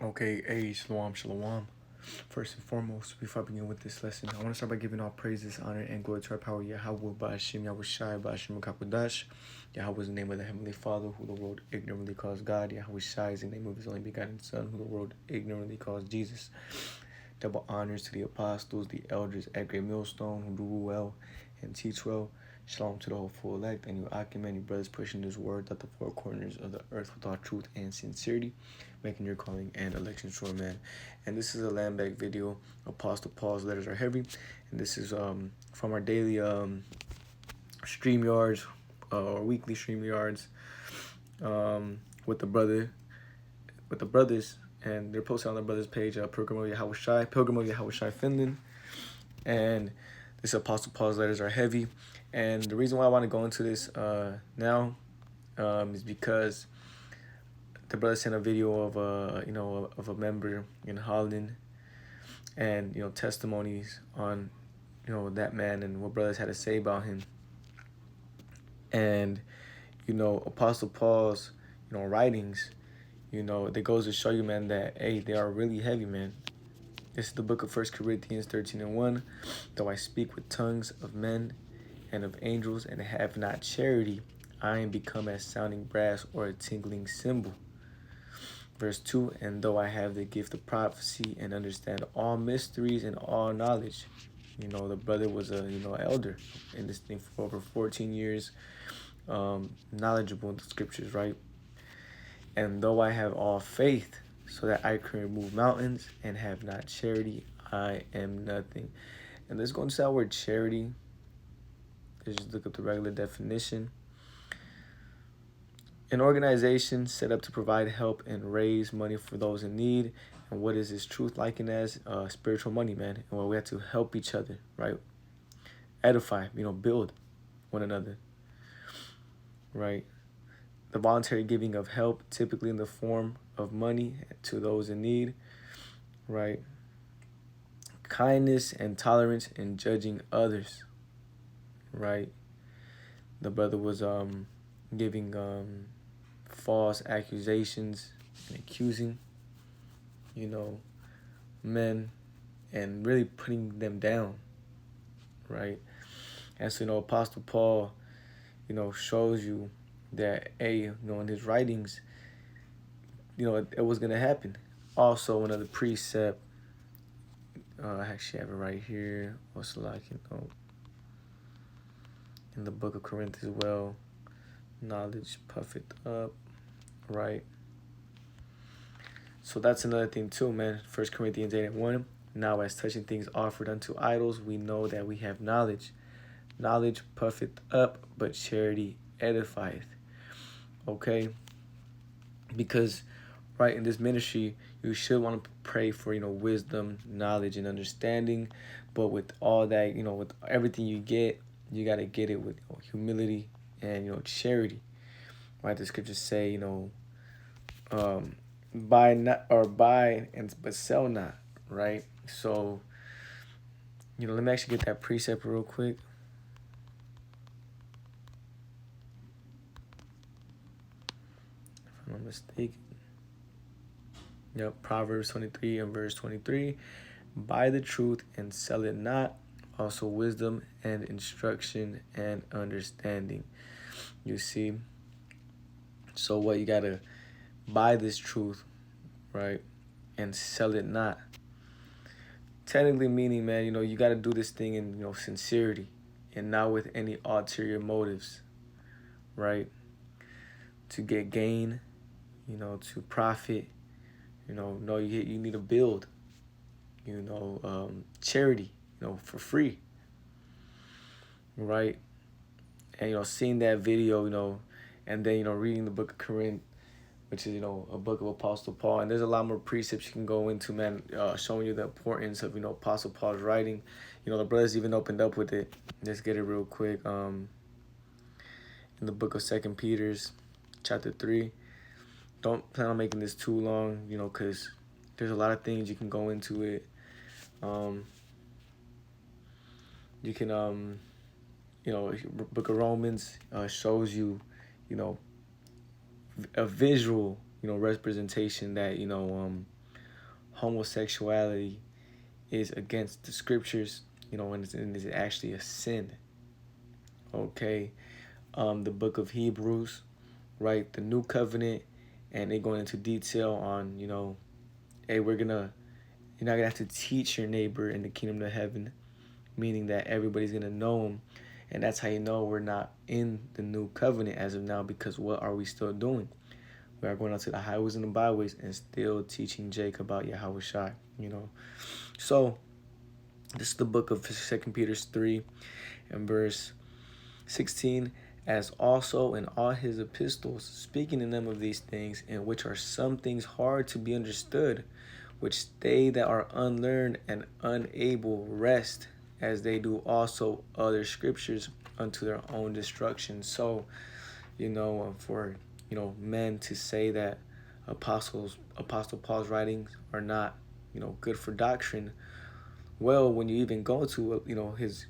Okay, hey, shalom, shalom. First and foremost, before I begin with this lesson, I want to start by giving all praises, honor, and glory to our power, Yahweh, Ba'ashim, Yahweh Shai, Ba'ashim, Kakodash. Yahweh is the name of the Heavenly Father, who the world ignorantly calls God. Yahweh Shai is the name of His only begotten Son, who the world ignorantly calls Jesus. Double honors to the apostles, the elders at Great Millstone, who rule well and teach well. Shalom to the whole full elect and you Akim, you brothers pushing this word at the four corners of the earth with all truth and sincerity, making your calling and election sure, man. And this is a land back video. Apostle Paul's letters are heavy, and this is from our daily stream yards or weekly stream yards with the brothers, and they're posted on the brothers page, Pilgrim of Yahweh Shai, Finland. And this Apostle Paul's letters are heavy, and the reason why I want to go into this now is because the brother sent a video of a member in Holland, and testimonies on that man and what brothers had to say about him. And Apostle Paul's writings, that goes to show you, man, that hey, they are really heavy, man. This is the book of 1 Corinthians 13:1. Though I speak with tongues of men and of angels and have not charity, I am become as sounding brass or a tinkling cymbal. Verse 2, and though I have the gift of prophecy and understand all mysteries and all knowledge. The brother was a elder in this thing for over 14 years, knowledgeable in the scriptures, right? And though I have all faith so that I can remove mountains and have not charity, I am nothing. And let's go into that word charity. Let's just look up the regular definition. An organization set up to provide help and raise money for those in need. And what is this truth likened as? Spiritual money, man. And we have to help each other, right? Edify, build one another, right? The voluntary giving of help, typically in the form of money to those in need, right? Kindness and tolerance in judging others, right? The brother was giving false accusations and accusing, men, and really putting them down, right? And so, Apostle Paul, shows you that, in his writings, it was going to happen. Also, another precept, I actually have it right here, also like, in the book of Corinth as well, knowledge puffeth up, right? So that's another thing too, man. 1 Corinthians 8:1. Now as touching things offered unto idols, we know that we have knowledge. Knowledge puffeth up, but charity edifieth. Okay? Because, right, in this ministry, you should want to pray for, wisdom, knowledge, and understanding. But with all that, with everything you get, you got to get it with humility and, charity. Right? The scriptures say, buy not or buy and but sell not, right? So, let me actually get that precept real quick. If I'm not mistaken. Yep, Proverbs 23 and verse 23. Buy the truth and sell it not, also wisdom and instruction and understanding. You see? So what, you gotta buy this truth, right? And sell it not. Technically meaning, man, you gotta do this thing in, sincerity and not with any ulterior motives, right? To get gain, to profit, no, you need to build, charity, for free, right? And, seeing that video, and then, reading the book of Corinth, which is, a book of Apostle Paul. And there's a lot more precepts you can go into, man, showing you the importance of, Apostle Paul's writing. The brothers even opened up with it. Let's get it real quick. In the book of 2 Peter's chapter 3. Don't plan on making this too long, because there's a lot of things you can go into it. You can, book of Romans shows you, a visual, representation that, homosexuality is against the scriptures, and is actually a sin. Okay, the book of Hebrews, right? The new covenant, and they going into detail on, hey, you're not gonna have to teach your neighbor in the kingdom of heaven, meaning that everybody's gonna know him, and that's how you know we're not in the new covenant as of now, because what are we still doing? We are going out to the highways and the byways and still teaching Jake about Yahweh Shai, So this is the book of 2 Peter 3 and verse 16, as also in all his epistles, speaking in them of these things, in which are some things hard to be understood, which they that are unlearned and unable rest, as they do also other scriptures unto their own destruction. So, for men to say that Apostle Paul's writings are not good for doctrine. Well, when you even go to his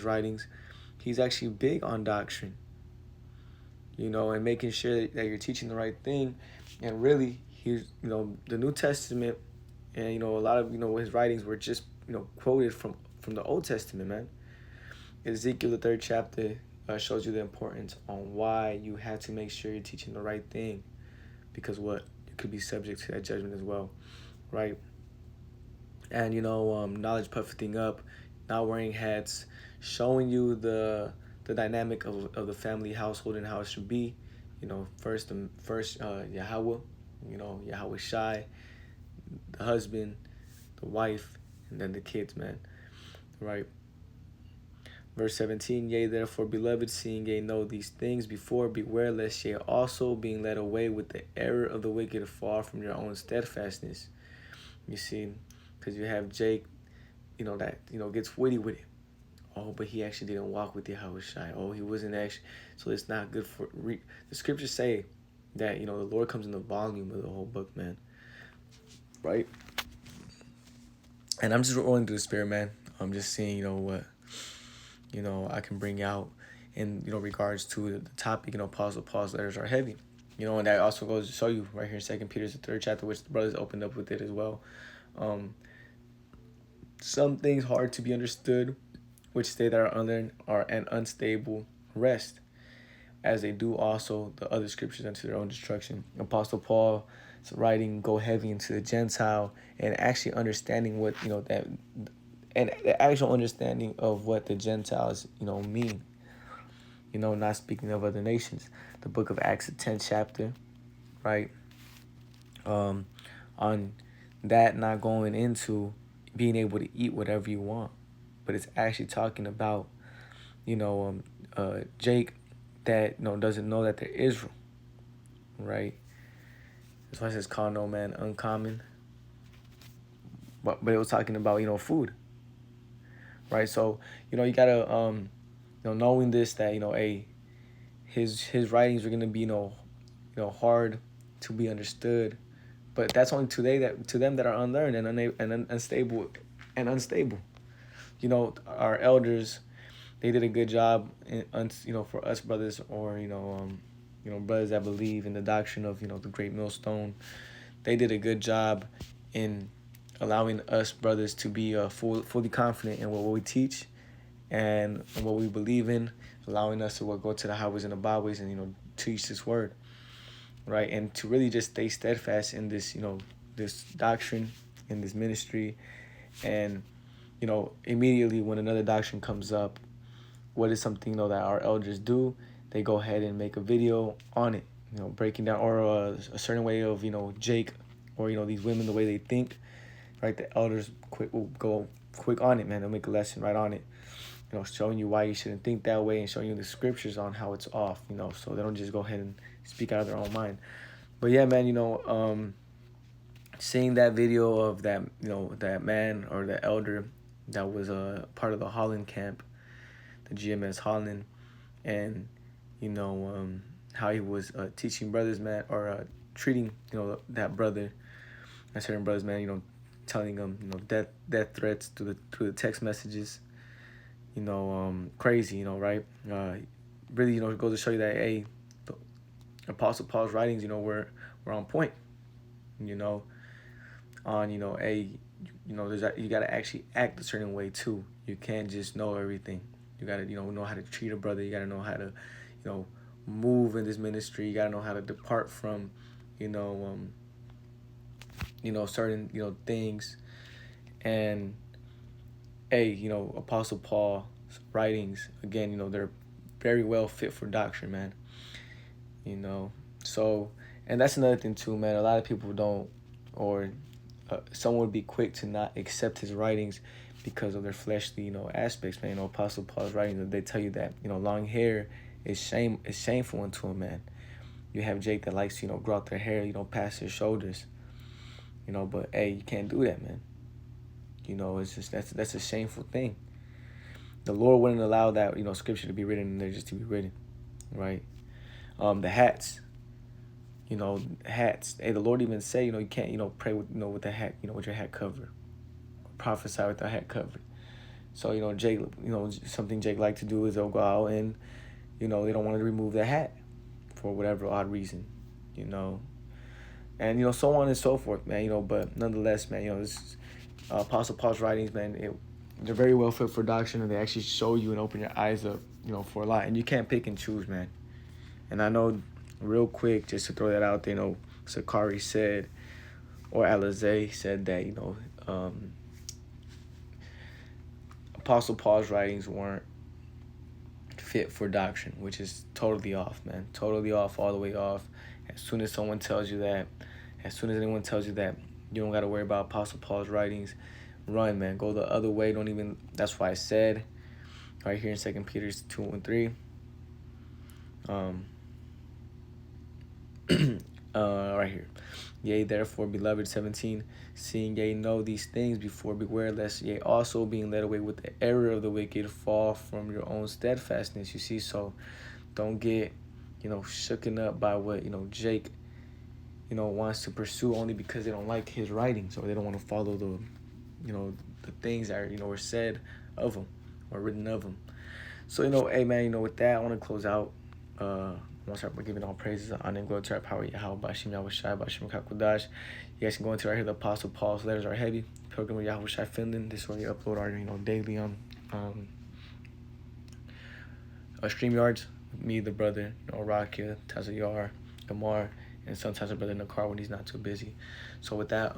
writings, he's actually big on doctrine. And making sure that you're teaching the right thing, and really he's the New Testament, and a lot of his writings were just quoted from the Old Testament, man. Ezekiel the 3rd chapter shows you the importance on why you have to make sure you're teaching the right thing, because you could be subject to that judgment as well, right? And knowledge puffing up, not wearing hats, showing you the dynamic of the family household and how it should be. First Yahweh, Yahweh Shai, the husband, the wife, and then the kids, man, right? Verse 17, yea, therefore, beloved, seeing ye know these things before, beware lest ye also, being led away with the error of the wicked, fall from your own steadfastness. You see, because you have Jake, that, gets witty with it. Oh, but he actually didn't walk with Yahweh Shai. Oh, he wasn't actually. So it's not good for. The scriptures say that, the Lord comes in the volume of the whole book, man. Right? And I'm just rolling through the spirit, man. I'm just seeing, what, I can bring out in, regards to the topic. Apostle Paul's letters are heavy. And that also goes to show you right here in 2 Peter, the 3rd chapter, which the brothers opened up with it as well. Some things hard to be understood, which they that are unlearned are an unstable rest, as they do also the other scriptures unto their own destruction. Apostle Paul's writing go heavy into the Gentile, and actually understanding what, that, and the actual understanding of what the Gentiles, mean. Not speaking of other nations. The book of Acts, the 10th chapter, right? On that, not going into being able to eat whatever you want, but it's actually talking about, Jake that doesn't know that they're Israel, right? That's why it says call no man uncommon. But it was talking about food, right? So you gotta knowing this, that his writings are gonna be hard to be understood, but that's only to them that are unlearned and unstable. Our elders, they did a good job for us brothers, or brothers that believe in the doctrine of the great millstone. They did a good job in allowing us brothers to be fully confident in what we teach and what we believe in, allowing us to go to the highways and the byways and teach this word, right? And to really just stay steadfast in this this doctrine, in this ministry. And immediately when another doctrine comes up, what is something that our elders do? They go ahead and make a video on it, breaking down, or a certain way of Jake, or these women, the way they think, right? The elders will go quick on it, man. They'll make a lesson right on it, showing you why you shouldn't think that way, and showing you the scriptures on how it's off, so they don't just go ahead and speak out of their own mind. But yeah, man, seeing that video of that, that man or the elder that was a part of the Holland camp, the GMS Holland, and how he was teaching brothers, man, or treating that brother and certain brothers, man, telling them death threats through the text messages, crazy, right? Really, it goes to show you that the Apostle Paul's writings, were on point, on, you gotta actually act a certain way too. You can't just know everything. You gotta, know how to treat a brother. You gotta know how to, move in this ministry. You gotta know how to depart from, you know, certain, things. And Apostle Paul's writings, again, they're very well fit for doctrine, man. You know, so, and that's another thing too, man. A lot of people don't, or someone would be quick to not accept his writings because of their fleshly, aspects, man. Apostle Paul's writings, they tell you that, long hair is shameful unto a man. You have Jake that likes to, grow out their hair, past their shoulders. But hey, you can't do that, man. It's just that's a shameful thing. The Lord wouldn't allow that, scripture to be written in there just to be written, right? The hats, hats. Hey, the Lord even say, you can't, pray with, with the hat, with your hat covered, prophesy with the hat covered. So, Jake, something Jake like to do is they'll go out and, they don't want to remove the hat for whatever odd reason, and, so on and so forth, man, but nonetheless, man, this Apostle Paul's writings, man, they're very well fit for doctrine, and they actually show you and open your eyes up, for a lot, and you can't pick and choose, man. And I know, real quick, just to throw that out there, Sakari said, or Alizé said that, Apostle Paul's writings weren't fit for doctrine, which is totally off, man. Totally off, all the way off. As soon as anyone tells you that, you don't got to worry about Apostle Paul's writings, run, man. Go the other way. Don't even, that's why I said, right here in 2 Peter 2 and 3, right here. Yea, therefore, beloved, 17, seeing ye know these things before, beware lest ye also, being led away with the error of the wicked, fall from your own steadfastness. You see, so don't get, shooken up by what, Jake, wants to pursue only because they don't like his writings, or they don't want to follow the, the things that are, were said of him or written of him. So, hey, man, with that, I want to close out. I want to start by giving all praises, honor, and glory to our power, Yahweh, Bashim, Yahweh Shai, Bashim, Kakudash. You guys can go into right here, the Apostle Paul's letters are heavy. Pilgrim of Yahweh Shai, Finland. This is where you upload our, daily on StreamYards. Me, the brother, Rakia, Tazayar, Gamar, and sometimes the brother Nakar when he's not too busy. So with that,